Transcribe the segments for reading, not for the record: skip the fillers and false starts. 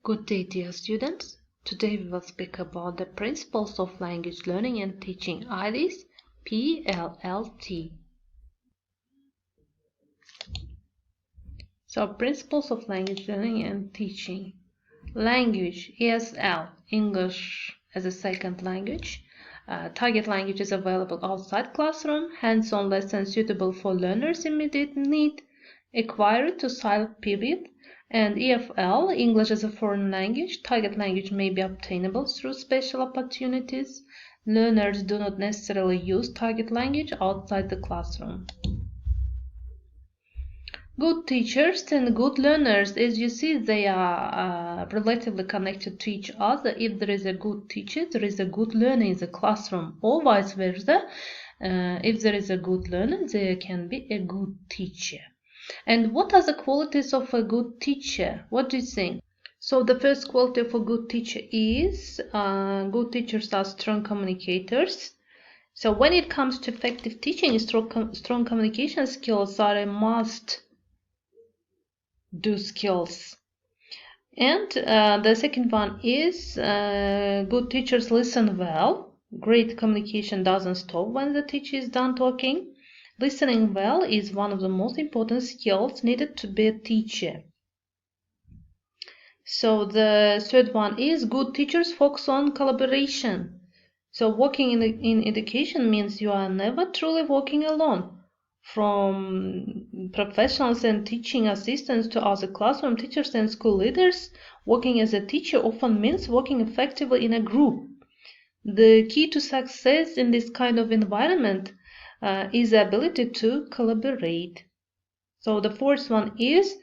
Good day, dear students. Today we will speak about the principles of language learning and teaching, IDs, PLLT. So, principles of language learning and teaching. Language, ESL, English as a second language. Target language is available outside classroom, hands-on lessons suitable for learners' immediate need, acquired to silent period, and EFL, English as a foreign language. Target language may be obtainable through special opportunities. Learners do not necessarily use target language outside the classroom. Good teachers and good learners, as you see, they are relatively connected to each other. If there is a good teacher, there is a good learner in the classroom, or vice versa. If there is a good learner, there can be a good teacher. And what are the qualities of a good teacher? What do you think? So the first quality of a good teacher is good teachers are strong communicators. So when it comes to effective teaching, strong communication skills are a must-do skills. And the second one is good teachers listen well. Great communication doesn't stop when the teacher is done talking. Listening well is one of the most important skills needed to be a teacher. So the third one is good teachers focus on collaboration. So working in education means you are never truly working alone. From professionals and teaching assistants to other classroom teachers and school leaders, working as a teacher often means working effectively in a group. The key to success in this kind of environment is the ability to collaborate. So the fourth one is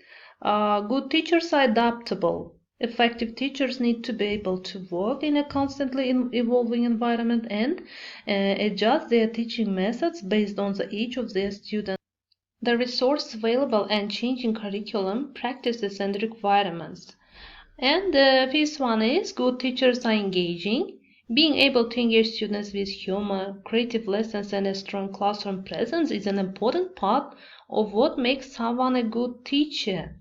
good teachers are adaptable. Effective teachers need to be able to work in a constantly evolving environment and adjust their teaching methods based on the age of their students, the resources available, and changing curriculum, practices, and requirements. And the fifth one is good teachers are engaging. Being able to engage students with humor, creative lessons, and a strong classroom presence is an important part of what makes someone a good teacher.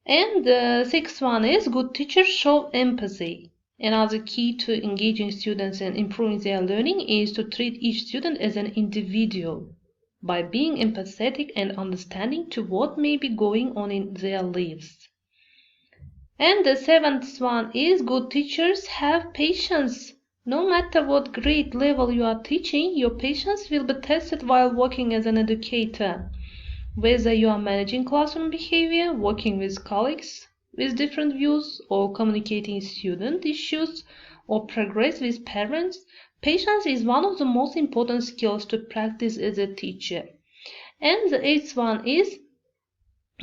And the sixth one is good teachers show empathy. Another key to engaging students and improving their learning is to treat each student as an individual by being empathetic and understanding to what may be going on in their lives. And the seventh one is good teachers have patience. No matter what grade level you are teaching, your patience will be tested while working as an educator. Whether you are managing classroom behavior, working with colleagues with different views, or communicating student issues or progress with parents, patience is one of the most important skills to practice as a teacher. And the eighth one is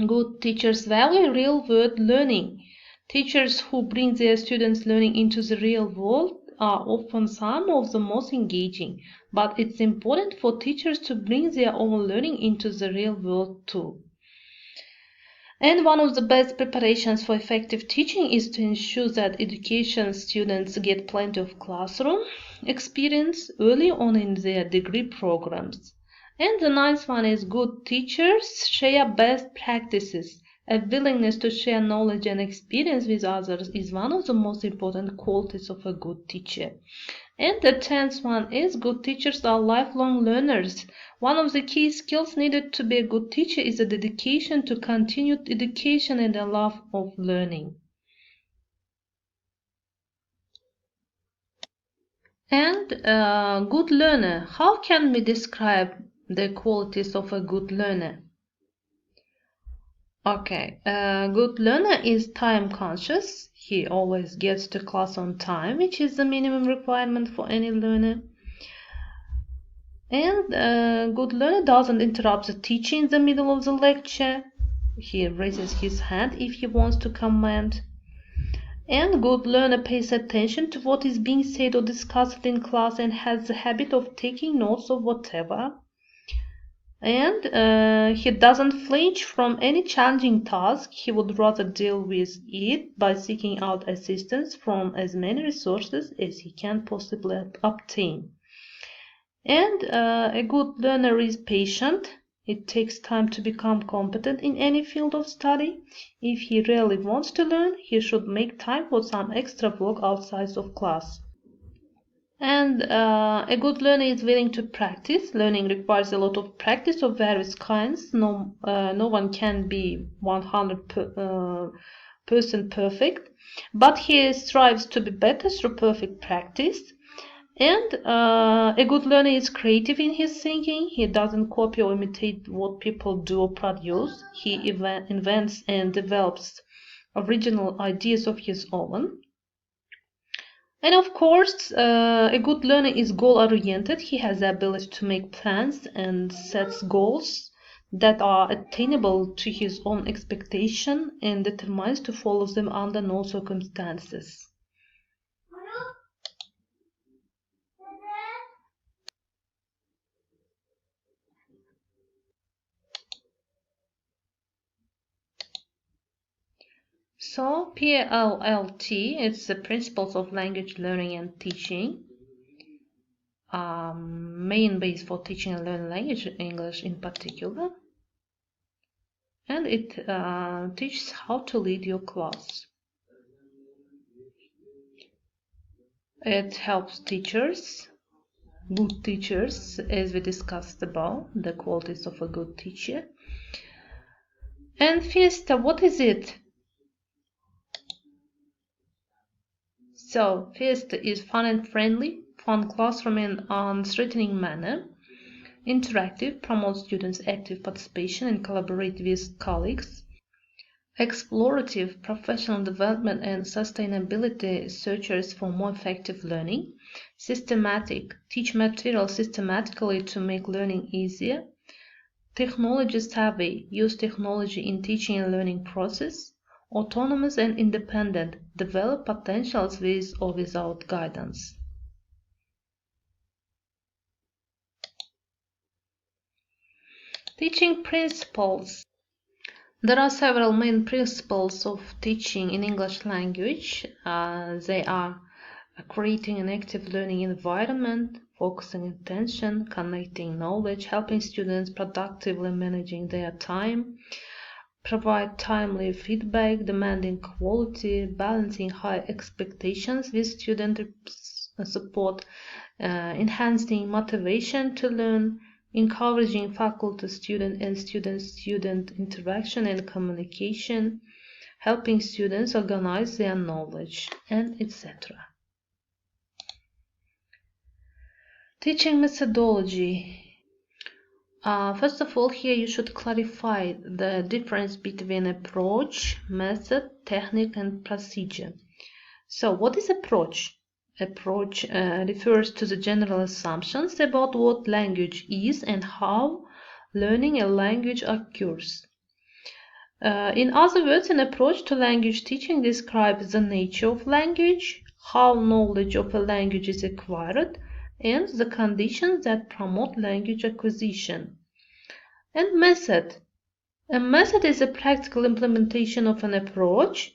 good teachers value real-world learning. Teachers who bring their students' learning into the real world are often some of the most engaging, but it's important for teachers to bring their own learning into the real world too. And one of the best preparations for effective teaching is to ensure that education students get plenty of classroom experience early on in their degree programs. And the ninth one is good teachers share best practices. A willingness to share knowledge and experience with others is one of the most important qualities of a good teacher. And the 10th one is good teachers are lifelong learners. One of the key skills needed to be a good teacher is a dedication to continued education and a love of learning. And good learner. How can we describe the qualities of a good learner? Okay, a good learner is time conscious. He always gets to class on time, which is the minimum requirement for any learner. And a good learner doesn't interrupt the teacher in the middle of the lecture. He raises his hand if he wants to comment. And a good learner pays attention to what is being said or discussed in class and has the habit of taking notes of whatever. And he doesn't flinch from any challenging task. He would rather deal with it by seeking out assistance from as many resources as he can possibly obtain. And a good learner is patient. It takes time to become competent in any field of study. If he really wants to learn, he should make time for some extra work outside of class. And a good learner is willing to practice. Learning requires a lot of practice of various kinds. No one can be 100% perfect, but he strives to be better through perfect practice. And a good learner is creative in his thinking. He doesn't copy or imitate what people do or produce. He invents and develops original ideas of his own. And of course, a good learner is goal-oriented. He has the ability to make plans and sets goals that are attainable to his own expectation and determines to follow them under no circumstances. So PLLT is the principles of language learning and teaching. Main base for teaching and learning language, English in particular. And it teaches how to lead your class. It helps teachers, good teachers, as we discussed above, the qualities of a good teacher. And FIESTA, what is it? So, FIESTA is fun and friendly, fun classroom in unthreatening manner, interactive, promotes students' active participation and collaborate with colleagues, explorative, professional development and sustainability searches for more effective learning, systematic, teach material systematically to make learning easier, technology savvy, use technology in teaching and learning process, autonomous and independent, develop potentials with or without guidance. Teaching principles. There are several main principles of teaching in English language. They are creating an active learning environment, focusing attention, connecting knowledge, helping students productively managing their time, provide timely feedback, demanding quality, balancing high expectations with student support, enhancing motivation to learn, encouraging faculty-student and student-student interaction and communication, helping students organize their knowledge, and etc. Teaching methodology. First of all, here you should clarify the difference between approach, method, technique, and procedure. So, what is approach? Approach refers to the general assumptions about what language is and how learning a language occurs. In other words, an approach to language teaching describes the nature of language, how knowledge of a language is acquired, and the conditions that promote language acquisition. And method. A method is a practical implementation of an approach.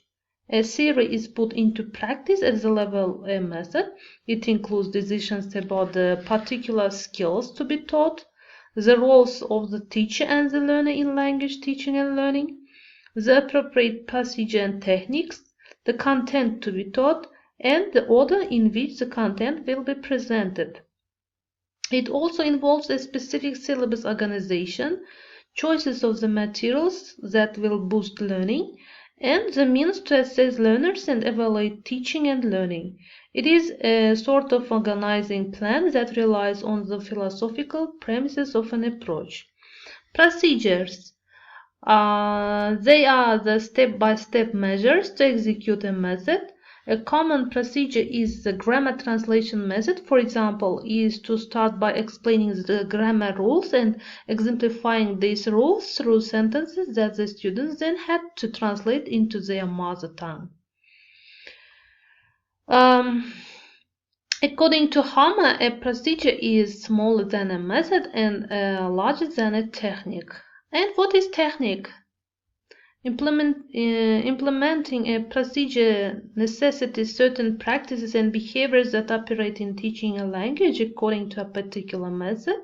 A theory is put into practice at the level of a method. It includes decisions about the particular skills to be taught, the roles of the teacher and the learner in language teaching and learning, the appropriate procedure and techniques, the content to be taught, and the order in which the content will be presented. It also involves a specific syllabus organization, choices of the materials that will boost learning, and the means to assess learners and evaluate teaching and learning. It is a sort of organizing plan that relies on the philosophical premises of an approach. Procedures. They are the step-by-step measures to execute a method. A common procedure is the grammar translation method. For example, is to start by explaining the grammar rules and exemplifying these rules through sentences that the students then had to translate into their mother tongue. According to Hammer, a procedure is smaller than a method and larger than a technique. And what is technique? Implementing a procedure necessitates certain practices and behaviors that operate in teaching a language according to a particular method.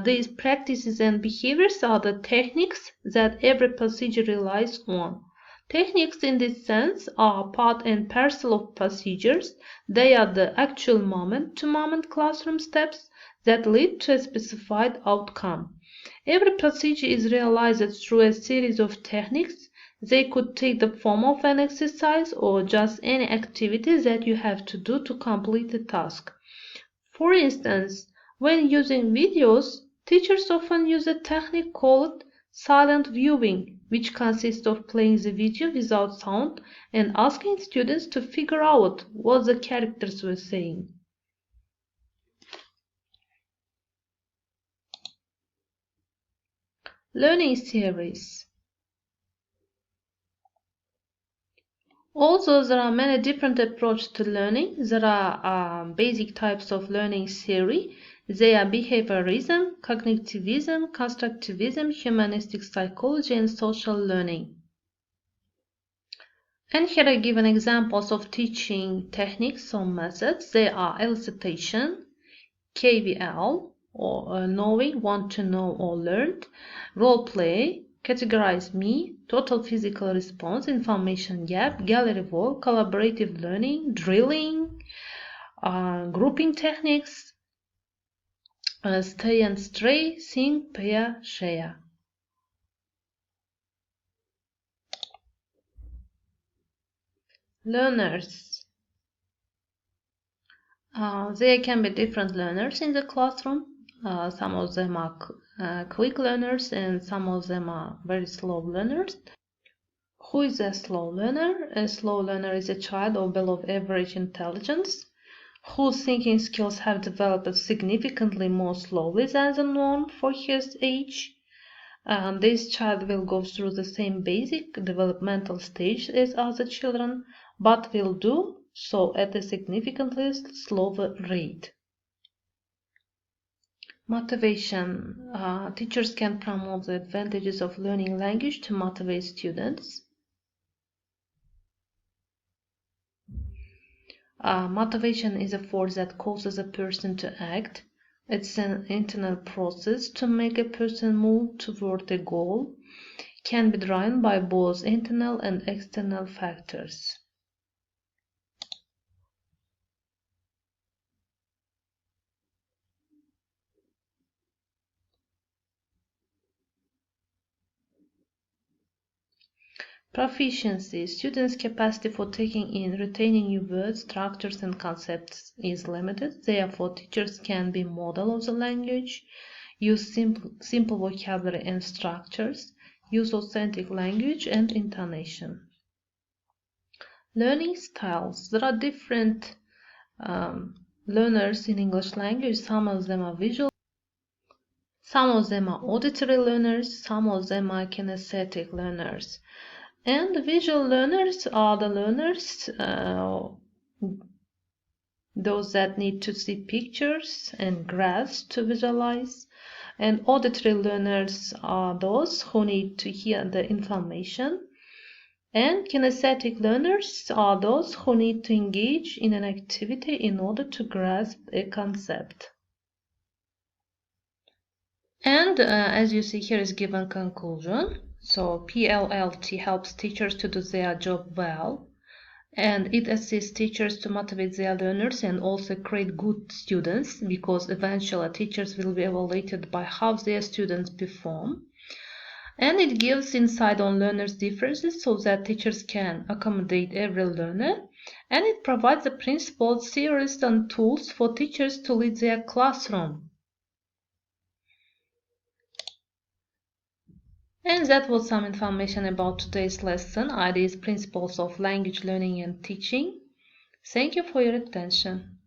These practices and behaviors are the techniques that every procedure relies on. Techniques in this sense are part and parcel of procedures. They are the actual moment-to-moment classroom steps that lead to a specified outcome. Every procedure is realized through a series of techniques. They could take the form of an exercise or just any activity that you have to do to complete a task. For instance, when using videos, teachers often use a technique called silent viewing, which consists of playing the video without sound and asking students to figure out what the characters were saying. Learning theories. Although there are many different approaches to learning, there are basic types of learning theory. They are behaviorism, cognitivism, constructivism, humanistic psychology, and social learning. And here I give examples of teaching techniques or methods. They are elicitation, KVL, or knowing, want to know or learned, role play, categorize me, total physical response, information gap, gallery walk, collaborative learning, drilling, grouping techniques, stay and stray, think, pair, share. Learners. There can be different learners in the classroom. Some of them are quick learners and some of them are very slow learners. Who is a slow learner? A slow learner is a child or below average intelligence whose thinking skills have developed significantly more slowly than the norm for his age. This child will go through the same basic developmental stage as other children, but will do so at a significantly slower rate. Motivation. Teachers can promote the advantages of learning language to motivate students. Motivation is a force that causes a person to act. It's an internal process to make a person move toward a goal. Can be driven by both internal and external factors. Proficiency. Students' capacity for taking in, retaining new words, structures, and concepts is limited. Therefore, teachers can be model of the language, use simple vocabulary and structures, use authentic language and intonation. Learning styles. There are different learners in English language. Some of them are visual, some of them are auditory learners, some of them are kinesthetic learners. And the visual learners are the learners, those that need to see pictures and grasp to visualize. And auditory learners are those who need to hear the information. And kinesthetic learners are those who need to engage in an activity in order to grasp a concept. And as you see here is given conclusion. So PLLT helps teachers to do their job well, and it assists teachers to motivate their learners and also create good students, because eventually teachers will be evaluated by how their students perform. And it gives insight on learners' differences so that teachers can accommodate every learner. And it provides the principles, theories, and tools for teachers to lead their classroom. And that was some information about today's lesson, ideas, principles of language learning and teaching. Thank you for your attention.